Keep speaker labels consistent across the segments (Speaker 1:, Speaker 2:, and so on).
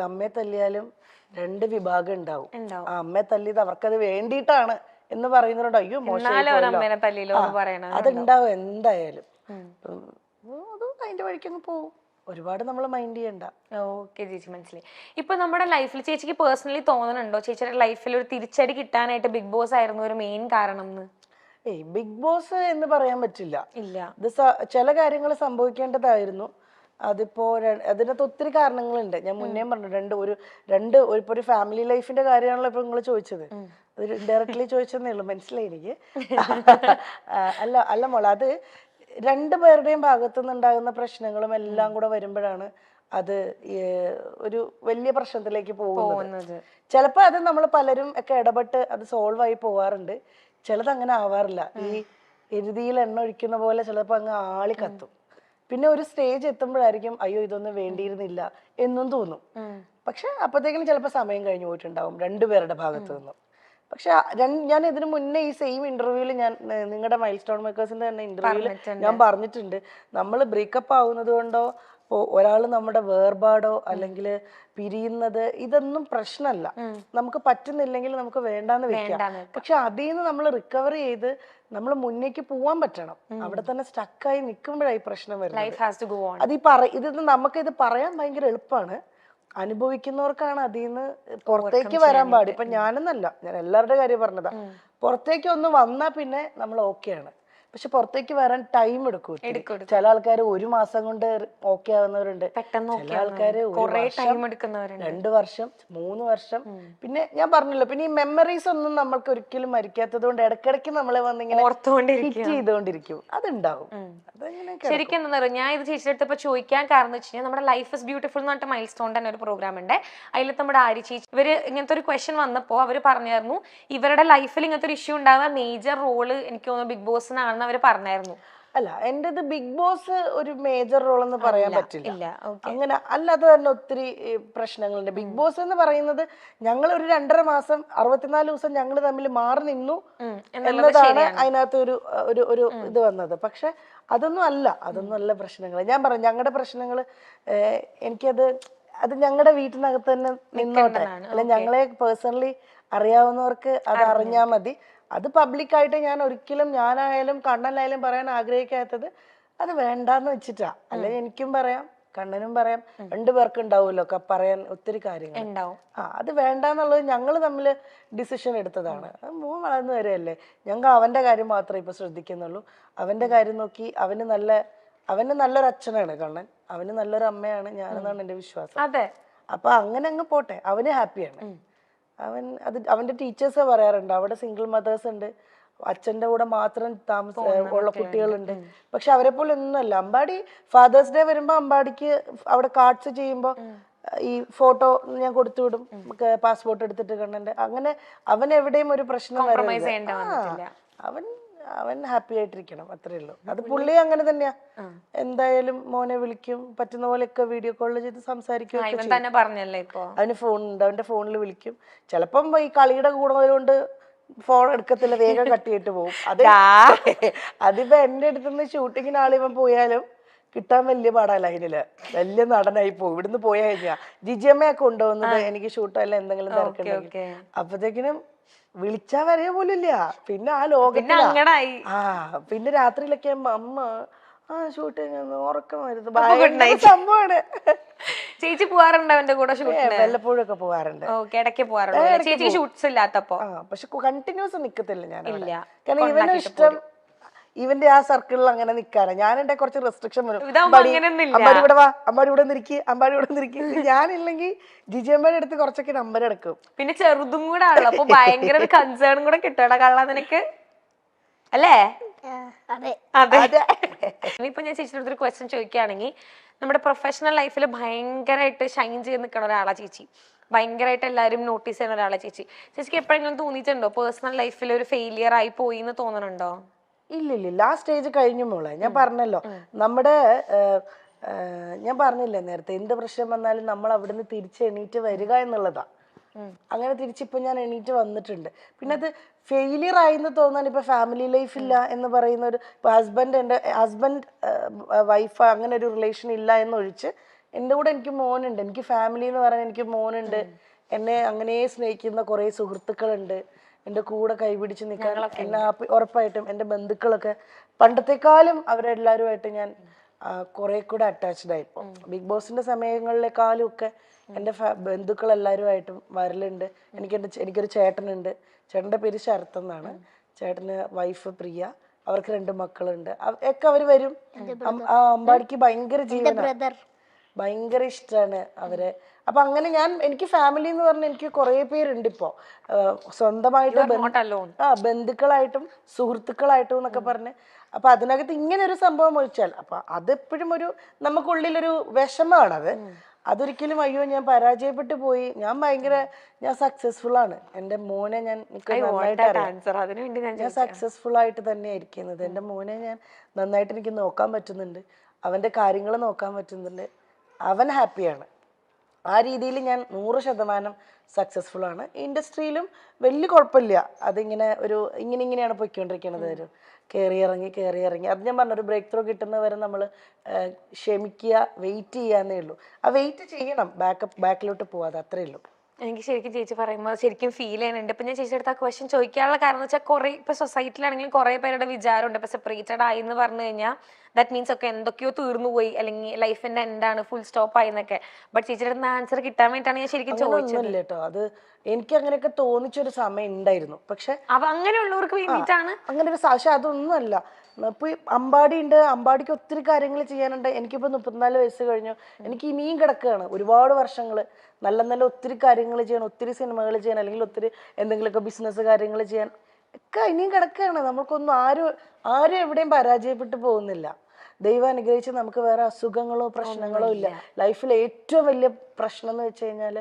Speaker 1: അമ്മയെ തല്ലിയാലും രണ്ട് വിഭാഗം ഉണ്ടാവും. ആ അമ്മയെ തല്ലിയത് അവർക്കത് വേണ്ടിയിട്ടാണ് എന്ന് പറയുന്നവരുണ്ട്. അയ്യോ മോശം, അതുണ്ടാവും എന്തായാലും. അത് അതിന്റെ വഴിക്കങ്ങ് പോവും. ഒരുപാട് നമ്മൾ മൈൻഡ് ചെയ്യണ്ട.
Speaker 2: ഓക്കെ ചേച്ചി, മനസ്സിലായി. ഇപ്പൊ നമ്മുടെ ലൈഫിൽ ചേച്ചിക്ക് പേഴ്സണലി തോന്നുന്നുണ്ടോ ചേച്ചിയുടെ ലൈഫിൽ ഒരു തിരിച്ചടി കിട്ടാനായിട്ട് ബിഗ് ബോസ് ആയിരുന്നു ഒരു മെയിൻ കാരണം എന്ന്?
Speaker 1: ബിഗ് ബോസ് എന്ന് പറയാൻ പറ്റില്ല.
Speaker 2: ഇല്ല,
Speaker 1: ഇത് ചില കാര്യങ്ങൾ സംഭവിക്കേണ്ടതായിരുന്നു. അതിപ്പോ അതിനകത്ത് ഒത്തിരി കാരണങ്ങളുണ്ട്. ഞാൻ മുന്നേ പറഞ്ഞു, ഒരു ഫാമിലി ലൈഫിന്റെ കാര്യമാണല്ലോ ഇപ്പൊ നിങ്ങൾ ചോദിച്ചത്. അത് ഡയറക്ട്ലി ചോദിച്ചതേ ഉള്ളൂ, മനസ്സിലായി എനിക്ക്. അല്ല മോളെ, അത് രണ്ടുപേരുടെയും ഭാഗത്തുനിന്നുണ്ടാകുന്ന പ്രശ്നങ്ങളും എല്ലാം കൂടെ വരുമ്പോഴാണ് അത് ഒരു വലിയ പ്രശ്നത്തിലേക്ക് പോകുന്നത്. ചിലപ്പോ അത് നമ്മൾ പലരും ഒക്കെ ഇടപെട്ട് അത് സോൾവ് ആയി പോവാറുണ്ട്. ചിലത് അങ്ങനെ ആവാറില്ല. ഈ എരുതിയിൽ എണ്ണ ഒഴിക്കുന്ന പോലെ ചിലപ്പോ അങ്ങ് ആളി കത്തും. പിന്നെ ഒരു സ്റ്റേജ് എത്തുമ്പോഴായിരിക്കും അയ്യോ ഇതൊന്നും വേണ്ടിയിരുന്നില്ല എന്നും തോന്നും. പക്ഷെ അപ്പത്തേക്കിനും ചിലപ്പോൾ സമയം കഴിഞ്ഞു പോയിട്ടുണ്ടാവും രണ്ടുപേരുടെ ഭാഗത്തു നിന്നും. പക്ഷെ ഞാൻ ഇതിനു മുന്നേ ഈ സെയിം ഇന്റർവ്യൂവിൽ ഞാൻ നിങ്ങളുടെ മൈൽ സ്റ്റോൺ മേക്കേഴ്സിന്റെ തന്നെ ഇന്റർവ്യൂവിൽ ഞാൻ പറഞ്ഞിട്ടുണ്ട്, നമ്മൾ ബ്രേക്കപ്പ് ആവുന്നത് കൊണ്ടോ ഒരാൾ നമ്മുടെ വേർപാടോ അല്ലെങ്കിൽ പിരിയുന്നത് ഇതൊന്നും പ്രശ്നമല്ല. നമുക്ക് പറ്റുന്നില്ലെങ്കിൽ നമുക്ക് വേണ്ടാന്ന് വെക്കാം. പക്ഷെ അതിൽ നിന്ന് നമ്മൾ റിക്കവർ ചെയ്ത് നമ്മൾ മുന്നേക്ക് പോവാൻ പറ്റണം. അവിടെ തന്നെ സ്റ്റക്കായി നിൽക്കുമ്പോഴായി പ്രശ്നം വരുന്നത്. ഇത് നമുക്കിത് പറയാൻ ഭയങ്കര എളുപ്പമാണ്, അനുഭവിക്കുന്നവർക്കാണ് അതിൽ നിന്ന് പുറത്തേക്ക് വരാൻ പാടി. ഇപ്പൊ ഞാനെന്നല്ല, ഞാൻ എല്ലാവരുടെ കാര്യം പറഞ്ഞതാ. പുറത്തേക്ക് ഒന്ന് വന്നാ പിന്നെ നമ്മൾ ഓക്കെയാണ്. പക്ഷെ പുറത്തേക്ക് വരാൻ ടൈം എടുക്കും. ചില ആൾക്കാർ 1 മാസം കൊണ്ട് ഓക്കെ ആവുന്നവരുണ്ട്, ചില ആൾക്കാര് 2 വർഷം 3 വർഷം. പിന്നെ ഞാൻ പറഞ്ഞല്ലോ, പിന്നെ ഈ മെമ്മറീസ് ഒന്നും നമ്മൾക്ക് ഒരിക്കലും മരിക്കാത്തത് കൊണ്ട് ഇടയ്ക്കിടയ്ക്ക് നമ്മളെ വന്നിങ്ങനെ ഹിറ്റ് ചെയ്തോണ്ടിരിക്കും. അതുണ്ടാവും.
Speaker 2: ശരിക്കും എന്താ പറയുക, ഞാൻ ഇത് ചേച്ചിയുടെ അടുത്ത് ചോദിക്കാൻ കാരണം വെച്ച് കഴിഞ്ഞാൽ നമ്മുടെ ലൈഫ് ഇസ് ബ്യൂട്ടിഫുൾ എന്ന് പറഞ്ഞിട്ട് മൈൽ സ്റ്റോൺ തന്നെ ഒരു പ്രോഗ്രാം ഉണ്ട്. അതിൽ നമ്മുടെ ആര്യ ചേച്ചി ഇവര് ഇങ്ങനത്തെ ഒരു ക്വസ്റ്റ്യൻ വന്നപ്പോൾ അവർ പറഞ്ഞായിരുന്നു ഇവരുടെ ലൈഫിൽ ഇങ്ങനത്തെ ഒരു ഇഷ്യൂ ഉണ്ടാകുന്ന മേജർ റോള് എനിക്ക് തോന്നുന്നു ബിഗ് ബോസിനാണെന്ന് അവർ പറഞ്ഞായിരുന്നു.
Speaker 1: അല്ല, എന്റേത് ബിഗ് ബോസ് ഒരു മേജർ റോൾ എന്ന് പറയാൻ പറ്റില്ല. അങ്ങനെ അല്ലാതെ തന്നെ ഒത്തിരി പ്രശ്നങ്ങളുണ്ട്. ബിഗ് ബോസ് എന്ന് പറയുന്നത് ഞങ്ങൾ ഒരു 2.5 മാസം 64 ദിവസം ഞങ്ങൾ തമ്മിൽ മാറി നിന്നു എന്നതാണ് അതിനകത്ത് ഒരു ഇത് വന്നത്. പക്ഷെ അതൊന്നും അല്ല പ്രശ്നങ്ങൾ. ഞാൻ പറഞ്ഞു ഞങ്ങളുടെ പ്രശ്നങ്ങൾ അത് ഞങ്ങളുടെ വീട്ടിനകത്ത് തന്നെ നിന്നോട്ടെ. അല്ല, ഞങ്ങളെ പേഴ്സണലി അറിയാവുന്നവർക്ക് അത് അറിഞ്ഞാൽ മതി. അത് പബ്ലിക്കായിട്ട് ഞാൻ ഒരിക്കലും ഞാനായാലും കണ്ണനായാലും പറയാൻ ആഗ്രഹിക്കാത്തത് അത് വേണ്ടാന്ന് വെച്ചിട്ടാ. അല്ലെങ്കിൽ എനിക്കും പറയാം, കണ്ണനും പറയാം, 2 പേർക്ക് ഉണ്ടാവുമല്ലോ പറയാൻ ഒത്തിരി കാര്യങ്ങൾ. അത് വേണ്ടാന്നുള്ളത് ഞങ്ങൾ തമ്മിൽ ഡിസിഷൻ എടുത്തതാണ്. മോൻ വളർന്നു വരെയല്ലേ, ഞങ്ങൾ അവന്റെ കാര്യം മാത്രമേ ഇപ്പൊ ശ്രദ്ധിക്കുന്നുള്ളൂ. അവന്റെ കാര്യം നോക്കി അവന് നല്ലൊരു അച്ഛനാണ് കണ്ണൻ, അവന് നല്ലൊരു അമ്മയാണ് ഞാനെന്നാണ് എന്റെ വിശ്വാസം. അപ്പൊ അങ്ങനെ അങ്ങ് പോട്ടെ, അവന് ഹാപ്പിയാണ്. അവന്റെ ടീച്ചേഴ്സ് പറയാറുണ്ട് അവിടെ സിംഗിൾ മദേഴ്സ് ഉണ്ട്, അച്ഛന്റെ കൂടെ മാത്രം ഉള്ള കുട്ടികളുണ്ട്. പക്ഷെ അവരെ പോലെ ഒന്നുമല്ല. അമ്പാടി ഫാദേഴ്സ് ഡേ വരുമ്പോ അമ്പാടിക്ക് അവിടെ കാർഡ്സ് ചെയ്യുമ്പോ ഈ ഫോട്ടോ ഞാൻ കൊടുത്തു വിടും, പാസ്പോർട്ട് എടുത്തിട്ട് കണ്ണന്റെ. അങ്ങനെ അവൻ എവിടെയും ഒരു പ്രശ്നം വരരുത്. അവൻ ഹാപ്പി ആയിട്ടിരിക്കണം, അത്രേ ഉള്ളൂ. അത് പുള്ളി അങ്ങനെ തന്നെയാ. എന്തായാലും മോനെ വിളിക്കും, പറ്റുന്ന പോലെയൊക്കെ വീഡിയോ കോളിൽ ചെയ്ത് സംസാരിക്കും. അവന് ഫോണുണ്ട്, അവന്റെ ഫോണിൽ വിളിക്കും. ചിലപ്പം ഈ കളിയുടെ കൂടുതൽ കൊണ്ട് ഫോൺ എടുക്കത്തില്ല, വേഗം കട്ട് ചെയ്തിട്ട് പോകും. അതിപ്പോ എന്റെ അടുത്തുനിന്ന് ഷൂട്ടിങ്ങിന് ആളിവൻ പോയാലും കിട്ടാൻ വലിയ പാടാ. ലൈനില് വലിയ നടനായി പോകും. ഇവിടുന്ന് പോയാ കഴിഞ്ഞാ ജിജിയമ്മയൊക്കെ കൊണ്ടുപോകുന്നത് എനിക്ക് ഷൂട്ടല്ല എന്തെങ്കിലും തിരക്കുണ്ടെങ്കിൽ. അപ്പത്തേക്കിനും വിളിച്ചാ വരെ പോലും ഇല്ല. പിന്നെ ആ ലോകത്തിലാ. പിന്നെ രാത്രിയിലൊക്കെ അമ്മ ഷൂട്ടിങ് ഉറക്കം വരുന്നത് ഭയങ്കര സംഭവമാണ്.
Speaker 2: ചേച്ചി പോവാറുണ്ട് അവന്റെ കൂടെ?
Speaker 1: വല്ലപ്പോഴും ഒക്കെ പോവാറുണ്ട്. പക്ഷെ കണ്ടിന്യൂസ് നിക്കത്തില്ല ഞാൻ. കാരണം ഇവനും ഇഷ്ടം ഇവന്റെ ആ സർക്കിളിൽ അങ്ങനെ നിക്കാനാ. ഞാൻ എന്റെ കുറച്ച് റെസ്ട്രിക്ഷൻ വരും. അമ്പാടി ഇവിടെ വാ, അമ്പാടി ഇവിടെ നിൽക്കി, അമ്പാടി ഇവിടെ നിൽക്കി. ഞാനില്ലെങ്കിൽ ജിജിയമ്മയുടെ അടുത്ത് കുറച്ചൊക്കെ നമ്പർ എടുക്കും.
Speaker 2: പിന്നെ ചെറുതും കൂടെ ആണല്ലോ, അപ്പൊ ഭയങ്കര കൺസേൺ കൂടെ കിട്ടണ കള്ള നിനക്ക് അല്ലേ? ഇപ്പൊ ഞാൻ ചേച്ചിയുടെ അടുത്തൊരു ക്വസ്റ്റ്യൻ ചോദിക്കുകയാണെങ്കിൽ, നമ്മുടെ പ്രൊഫഷണൽ ലൈഫിൽ ഭയങ്കരമായിട്ട് ഷൈൻ ചെയ്ത് നിൽക്കുന്ന ഒരാളാ ചേച്ചി, ഭയങ്കരമായിട്ട് എല്ലാവരും നോട്ടീസ് ചെയ്യുന്ന ഒരാളാ ചേച്ചി. ചേച്ചിക്ക് എപ്പോഴെങ്കിലും തോന്നിയിട്ടുണ്ടോ പേഴ്സണൽ ലൈഫിൽ ഒരു ഫെയിലിയർ ആയി പോയി എന്ന് തോന്നുന്നുണ്ടോ?
Speaker 1: ഇല്ലില്ല, ആ സ്റ്റേജ് കഴിഞ്ഞു മോളെ. ഞാൻ പറഞ്ഞല്ലോ, ഞാൻ പറഞ്ഞില്ലേ നേരത്തെ, എന്ത് പ്രശ്നം വന്നാലും നമ്മൾ അവിടുന്ന് തിരിച്ച് എണീറ്റ് വരിക എന്നുള്ളതാ. അങ്ങനെ തിരിച്ചിപ്പോ ഞാൻ എണീറ്റ് വന്നിട്ടുണ്ട്. പിന്നെ അത് ഫെയിലിയർ ആയിന്ന് തോന്നാൻ ഇപ്പൊ ഫാമിലി ലൈഫ് ഇല്ല എന്ന് പറയുന്ന ഒരു, ഇപ്പൊ ഹസ്ബൻഡ് വൈഫ് അങ്ങനെ ഒരു റിലേഷൻ ഇല്ല എന്നൊഴിച്ച് എൻ്റെ കൂടെ എനിക്ക് മോനുണ്ട്, എനിക്ക് ഫാമിലി എന്ന് പറയാൻ എനിക്ക് മോനുണ്ട്, എന്നെ അങ്ങനെ സ്നേഹിക്കുന്ന കുറേ സുഹൃത്തുക്കളുണ്ട്, എൻ്റെ കൂടെ കൈപിടിച്ച് നിൽക്കാൻ എന്നെ ഉറപ്പായിട്ടും എൻ്റെ ബന്ധുക്കളൊക്കെ പണ്ടത്തെക്കാളും അവരെല്ലാവരുമായിട്ട് ഞാൻ കുറെ കൂടെ അറ്റാച്ച്ഡ് ആയി. ഇപ്പോൾ ബിഗ് ബോസിന്റെ സമയങ്ങളിലേക്കാളും ഒക്കെ എൻ്റെ ബന്ധുക്കളെല്ലാവരുമായിട്ടും വരലുണ്ട്. എനിക്കൊരു ചേട്ടനുണ്ട്, ചേട്ടൻ്റെ പേര് ശരത് എന്നാണ്, ചേട്ടന് വൈഫ് പ്രിയ, അവർക്ക് 2 മക്കളുണ്ട്. ഒക്കെ അവർ വരും. അമ്പാടിക്ക് ഭയങ്കര ജീവനാണ്, ഭയങ്കര ഇഷ്ടമാണ് അവരെ. അപ്പൊ അങ്ങനെ എനിക്ക് ഫാമിലി എന്ന് പറഞ്ഞാൽ എനിക്ക് കുറെ പേരുണ്ട് ഇപ്പോ, സ്വന്തമായിട്ട് ബന്ധുക്കളായിട്ടും സുഹൃത്തുക്കളായിട്ടും എന്നൊക്കെ പറഞ്ഞ്. അപ്പൊ അതിനകത്ത് ഇങ്ങനെ ഒരു സംഭവം ഒഴിച്ചാൽ അപ്പൊ അതെപ്പോഴും നമുക്കുള്ളിലൊരു വിഷമമാണത്. അതൊരിക്കലും അയ്യോ ഞാൻ പരാജയപ്പെട്ടു പോയി, ഞാൻ സക്സസ്ഫുൾ ആണ്. എൻ്റെ മോനെ ഞാൻ സക്സസ്ഫുൾ ആയിട്ട് തന്നെ ഇരിക്കുന്നത്. എൻ്റെ മോനെ ഞാൻ നന്നായിട്ട് എനിക്ക് നോക്കാൻ പറ്റുന്നുണ്ട്, അവൻ്റെ കാര്യങ്ങൾ നോക്കാൻ പറ്റുന്നുണ്ട്, അവൻ ഹാപ്പിയാണ്. ആ രീതിയിൽ ഞാൻ 100% സക്സസ്ഫുൾ ആണ്. ഇൻഡസ്ട്രിയിലും വലിയ കുഴപ്പമില്ല. അതിങ്ങനെ ഇങ്ങനെയാണ് പൊയ്ക്കൊണ്ടിരിക്കുന്നത്. കയറി ഇറങ്ങി അത് ഞാൻ പറഞ്ഞ ഒരു ബ്രേക്ക് ത്രൂ കിട്ടുന്നവരെ നമ്മൾ ക്ഷമിക്കുക, വെയിറ്റ് ചെയ്യാന്നേ ഉള്ളൂ. ആ വെയിറ്റ് ചെയ്യണം, ബാക്കിലോട്ട് പോവാതെ, അത്രേ ഉള്ളൂ.
Speaker 2: എനിക്ക് ശരിക്കും ചേച്ചി പറയുമ്പോൾ ശരിക്കും ഫീൽ ചെയ്യുന്നുണ്ട്. ഇപ്പൊ ഞാൻ ചേച്ചി അടുത്ത ആ ക്വസ്റ്റ്യൻ ചോദിക്കാനുള്ള കാരണം വെച്ചാൽ കുറെ ഇപ്പൊ സൊസൈറ്റിയിലാണെങ്കിലും കുറെ പേരുടെ വിചാരമുണ്ട് ഇപ്പൊ സെപ്പറേറ്റഡ് ആയി എന്ന് പറഞ്ഞു കഴിഞ്ഞാൽ ദാറ്റ് മീൻസ് ഒക്കെ എന്തൊക്കെയോ തീർന്നു പോയി, അല്ലെങ്കിൽ ലൈഫിന്റെ എന്താണ് ഫുൾ സ്റ്റോപ്പ് ആയി എന്നൊക്കെ. ബട്ട് ചേച്ചിയുടെ അടുത്ത് ആൻസർ കിട്ടാൻ വേണ്ടിയിട്ടാണ് ഞാൻ ശരിക്കും ചോദിച്ചത്
Speaker 1: കേട്ടോ. അത് എനിക്ക് അങ്ങനെയൊക്കെ തോന്നിച്ചൊരു സമയം ഉണ്ടായിരുന്നു. പക്ഷെ
Speaker 2: അങ്ങനെയുള്ളവർക്ക് വേണ്ടിയിട്ടാണ്
Speaker 1: അങ്ങനെ ഒരു പക്ഷെ അതൊന്നുമല്ല. ഇപ്പൊ അമ്പാടി ഉണ്ട്, അമ്പാടിക്ക് ഒത്തിരി കാര്യങ്ങൾ ചെയ്യാനുണ്ട്. എനിക്കിപ്പോ 34 വയസ്സ് കഴിഞ്ഞു, എനിക്ക് ഇനിയും കിടക്കുകയാണ് ഒരുപാട് വർഷങ്ങൾ. നല്ല ഒത്തിരി കാര്യങ്ങൾ ചെയ്യാൻ, ഒത്തിരി സിനിമകൾ ചെയ്യാൻ, അല്ലെങ്കിൽ ഒത്തിരി എന്തെങ്കിലുമൊക്കെ ബിസിനസ് കാര്യങ്ങൾ ചെയ്യാൻ ഒക്കെ ഇനിയും കിടക്കുകയാണ്. നമുക്കൊന്നും ആരും എവിടെയും പരാജയപ്പെട്ടു പോകുന്നില്ല. ദൈവം അനുഗ്രഹിച്ച് നമുക്ക് വേറെ അസുഖങ്ങളോ പ്രശ്നങ്ങളോ ഇല്ല. ലൈഫിൽ ഏറ്റവും വലിയ പ്രശ്നം എന്ന് വെച്ച് കഴിഞ്ഞാൽ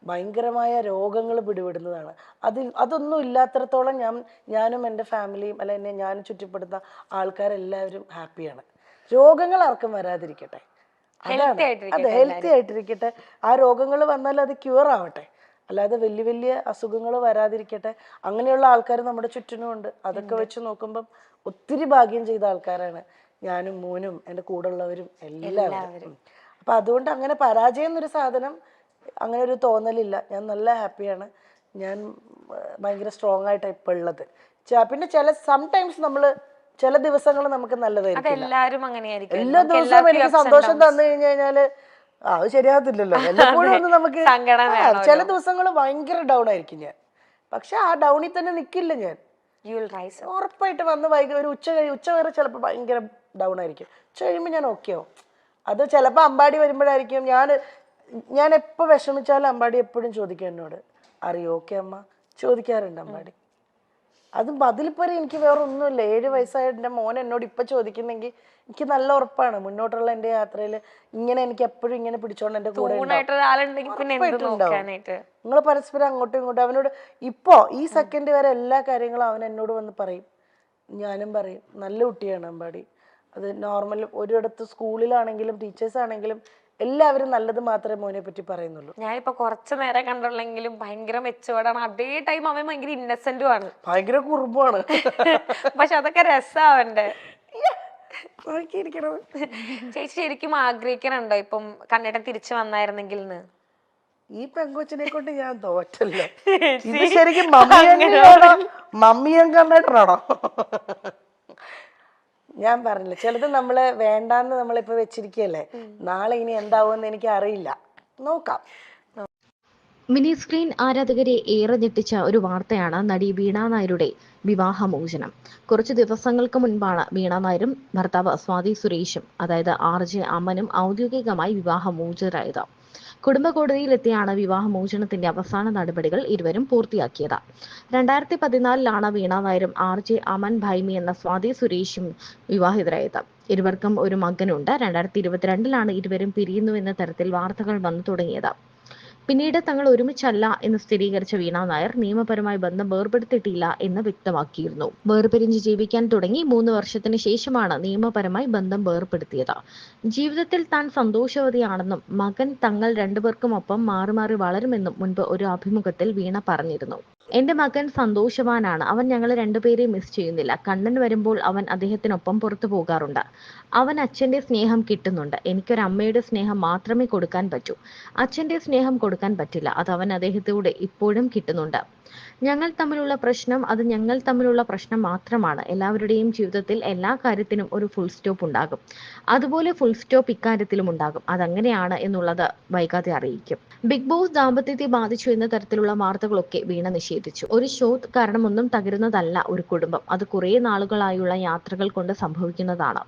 Speaker 1: ഭയങ്കരമായ രോഗങ്ങൾ പിടിപെടുന്നതാണ്. അതൊന്നും ഇല്ലാത്തടത്തോളം ഞാനും എൻ്റെ ഫാമിലിയും അല്ല എന്നെ ഞാനും ചുറ്റപ്പെടുന്ന ആൾക്കാരെല്ലാവരും ഹാപ്പിയാണ്. രോഗങ്ങൾ ആർക്കും വരാതിരിക്കട്ടെ, അതെ, ഹെൽത്തി ആയിട്ടിരിക്കട്ടെ. ആ രോഗങ്ങൾ വന്നാൽ അത് ക്യൂർ ആവട്ടെ, അല്ലാതെ വലിയ അസുഖങ്ങൾ വരാതിരിക്കട്ടെ. അങ്ങനെയുള്ള ആൾക്കാർ നമ്മുടെ ചുറ്റിനും ഉണ്ട്. അതൊക്കെ വെച്ച് നോക്കുമ്പം ഒത്തിരി ഭാഗ്യം ചെയ്ത ആൾക്കാരാണ് ഞാനും മോനും എൻ്റെ കൂടെ ഉള്ളവരും എല്ലാവരും. അപ്പൊ അതുകൊണ്ട് അങ്ങനെ പരാജയം എന്നൊരു സാധനം, അങ്ങനെ ഒരു തോന്നലില്ല. ഞാൻ നല്ല ഹാപ്പിയാണ്. ഞാൻ ഭയങ്കര സ്ട്രോങ് ആയിട്ടാണ് ഇപ്പൊ ഉള്ളത്. പിന്നെ സംടൈംസ് ചില ദിവസങ്ങൾ നമുക്ക് നല്ലതായിരിക്കും. എല്ലാ ദിവസവും എനിക്ക് സന്തോഷം തന്നു കഴിഞ്ഞാല് അത് ശരിയാകത്തില്ലല്ലോ. എല്ലപ്പോഴും ഒന്ന് നമുക്ക് ചില ദിവസങ്ങൾ ഭയങ്കര ഡൗൺ ആയിരിക്കും ഞാൻ. പക്ഷെ ആ ഡൗണിൽ തന്നെ നിൽക്കില്ല ഞാൻ. ഉറപ്പായിട്ട് വന്ന് ഒരു ഉച്ച വരെ ചിലപ്പോൾ ഭയങ്കര ഡൗൺ ആയിരിക്കും. ഉച്ച കഴിയുമ്പോൾ ഞാൻ ഓക്കെ ആവും. അത് ചിലപ്പോൾ അമ്പാടി വരുമ്പോഴായിരിക്കും ഞാൻ എപ്പോൾ വിഷമിച്ചാലും അമ്പാടി എപ്പോഴും ചോദിക്കും എന്നോട്, അറിയോ ഓക്കെ അമ്മ, ചോദിക്കാറുണ്ട് അമ്പാടി. അതിലിപ്പോ എനിക്ക് വേറെ ഒന്നുമില്ല. 7 വയസ്സായ എൻ്റെ മോൻ എന്നോട് ഇപ്പൊ ചോദിക്കുന്നെങ്കിൽ എനിക്ക് നല്ല ഉറപ്പാണ് മുന്നോട്ടുള്ള എൻ്റെ യാത്രയിൽ ഇങ്ങനെ എനിക്ക് എപ്പോഴും ഇങ്ങനെ പിടിച്ചോണ്ട് എൻ്റെ കൂടെ നിങ്ങൾ പരസ്പരം അങ്ങോട്ടും ഇങ്ങോട്ടും. അവനോട് ഇപ്പോ ഈ സെക്കൻഡ് വരെ എല്ലാ കാര്യങ്ങളും അവൻ എന്നോട് വന്ന് പറയും, ഞാനും പറയും. നല്ല കുട്ടിയാണ് അമ്പാടി. അത് നോർമൽ ഒരിടത്ത് സ്കൂളിലാണെങ്കിലും ടീച്ചേഴ്സ് ആണെങ്കിലും എല്ലാവരും നല്ലത് മാത്രമേ മോനെ പറ്റി പറയുന്നുള്ളൂ.
Speaker 2: ഞാനിപ്പോ കുറച്ചു നേരം കണ്ടുള്ളെങ്കിലും ഭയങ്കര മെച്ചോർഡാണ്. അതേ ടൈം അവൻ ഭയങ്കര ഇന്നസെന്റും ആണ്,
Speaker 1: ഭയങ്കര കുറുമ്പാണ്.
Speaker 2: പക്ഷെ അതൊക്കെ രസാവണ്ടേ. ചേച്ചി ശരിക്കും ആഗ്രഹിക്കണുണ്ടോ ഇപ്പം കണ്ണേട്ടൻ തിരിച്ചു വന്നായിരുന്നെങ്കിൽ?
Speaker 1: ഈ പെങ്കൊച്ചിനെ കൊണ്ട് ഞാൻ തോറ്റല്ലോ. ഇത് ശരിക്കും മമ്മിയും കണ്ണേട്ടനാണോ? ഞാൻ പറഞ്ഞില്ല, ചിലത് നമ്മള് വേണ്ടാന്ന് നമ്മളിപ്പോ വെച്ചിരിക്കല്ലേ. നാളെ ഇനി എന്താവുമെന്ന് എനിക്ക് അറിയില്ല, നോക്കാം.
Speaker 3: മിനി സ്ക്രീൻ ആരാധകരെ ഏറെ ഞെട്ടിച്ച ഒരു വാർത്തയാണ് നടി വീണ നായരുടെ വിവാഹമോചനം. കുറച്ചു ദിവസങ്ങൾക്ക് മുൻപാണ് വീണ നായരും ഭർത്താവ് സ്വാതി സുരേഷും, അതായത് RJ അമനും ഔദ്യോഗികമായി വിവാഹമോചിതരായത്. കുടുംബ കോടതിയിലെത്തിയാണ് വിവാഹമോചനത്തിന്റെ അവസാന നടപടികൾ ഇരുവരും പൂർത്തിയാക്കിയത്. 2014 വീണ നായരും RJ അമൻ ഭൈമി എന്ന സ്വാതി സുരേഷും വിവാഹിതരായത്. ഇരുവർക്കും ഒരു മകനുണ്ട്. 2022 ഇരുവരും പിരിയുന്നുവെന്ന തരത്തിൽ വാർത്തകൾ വന്നു തുടങ്ങിയത്. പിന്നീട് തങ്ങൾ ഒരുമിച്ചല്ല എന്ന് സ്ഥിരീകരിച്ച വീണ നായർ നിയമപരമായി ബന്ധം വേർപെടുത്തിയിട്ടില്ല എന്ന് വ്യക്തമാക്കിയിരുന്നു. വേർപിരിഞ്ഞ് ജീവിക്കാൻ തുടങ്ങി 3 വർഷത്തിന് ശേഷമാണ് നിയമപരമായി ബന്ധം വേർപെടുത്തിയത്. ജീവിതത്തിൽ താൻ സന്തോഷവതിയാണെന്നും മകൻ തങ്ങൾ രണ്ടുപേർക്കുമൊപ്പം മാറി മാറി വളരുമെന്നും മുൻപ് ഒരു അഭിമുഖത്തിൽ വീണ പറഞ്ഞിരുന്നു. എന്റെ മകൻ സന്തോഷവാനാണ്. അവൻ ഞങ്ങളെ രണ്ടുപേരെയും മിസ് ചെയ്യുന്നില്ല. കണ്ണൻ വരുമ്പോൾ അവൻ അദ്ദേഹത്തിനൊപ്പം പുറത്തു പോകാറുണ്ട്. അവൻ അച്ഛന്റെ സ്നേഹം കിട്ടുന്നുണ്ട്. എനിക്കൊരമ്മയുടെ സ്നേഹം മാത്രമേ കൊടുക്കാൻ പറ്റൂ. അച്ഛന്റെ സ്നേഹം കൊടുക്കാൻ പറ്റില്ല. അത് അവൻ അദ്ദേഹത്തിലൂടെ ഇപ്പോഴും കിട്ടുന്നുണ്ട്. ഞങ്ങൾ തമ്മിലുള്ള പ്രശ്നം മാത്രമാണ്. എല്ലാവരുടെയും ജീവിതത്തിൽ എല്ലാ കാര്യത്തിനും ഒരു ഫുൾ സ്റ്റോപ്പ് ഉണ്ടാകും. അതുപോലെ ഫുൾ സ്റ്റോപ്പ് ഇക്കാര്യത്തിലും ഉണ്ടാകും. അതങ്ങനെയാണ് എന്നുള്ളത് വൈകാതെ അറിയിക്കും. ബിഗ് ബോസ് ദാമ്പത്യത്തെ ബാധിച്ചു എന്ന തരത്തിലുള്ള വാർത്തകളൊക്കെ വീണ നിഷേധിച്ചു. ഒരു ഷോ കാരണമൊന്നും തകരുന്നതല്ല ഒരു കുടുംബം. അത് കുറേ നാളുകളായുള്ള യാത്രകൾ കൊണ്ട് സംഭവിക്കുന്നതാണ്.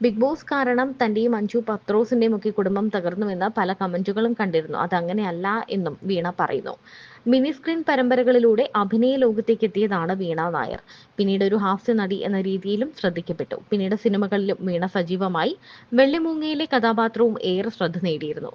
Speaker 3: ബിഗ് ബോസ് കാരണം തന്റെയും മഞ്ജു പത്രോസിന്റെയും ഒക്കെ കുടുംബം തകർന്നുവെന്ന് പല കമന്റുകളും കണ്ടിരുന്നു. അതങ്ങനെയല്ല എന്നും വീണ പറയുന്നു. മിനി സ്ക്രീൻ പരമ്പരകളിലൂടെ അഭിനയ ലോകത്തേക്ക് എത്തിയതാണ് വീണ നായർ. പിന്നീട് ഒരു ഹാസ്യ നടി എന്ന രീതിയിലും ശ്രദ്ധിക്കപ്പെട്ടു. പിന്നീട് സിനിമകളിലും വീണ സജീവമായി. വെള്ളിമൂങ്ങയിലെ കഥാപാത്രവും ഏറെ ശ്രദ്ധ നേടിയിരുന്നു.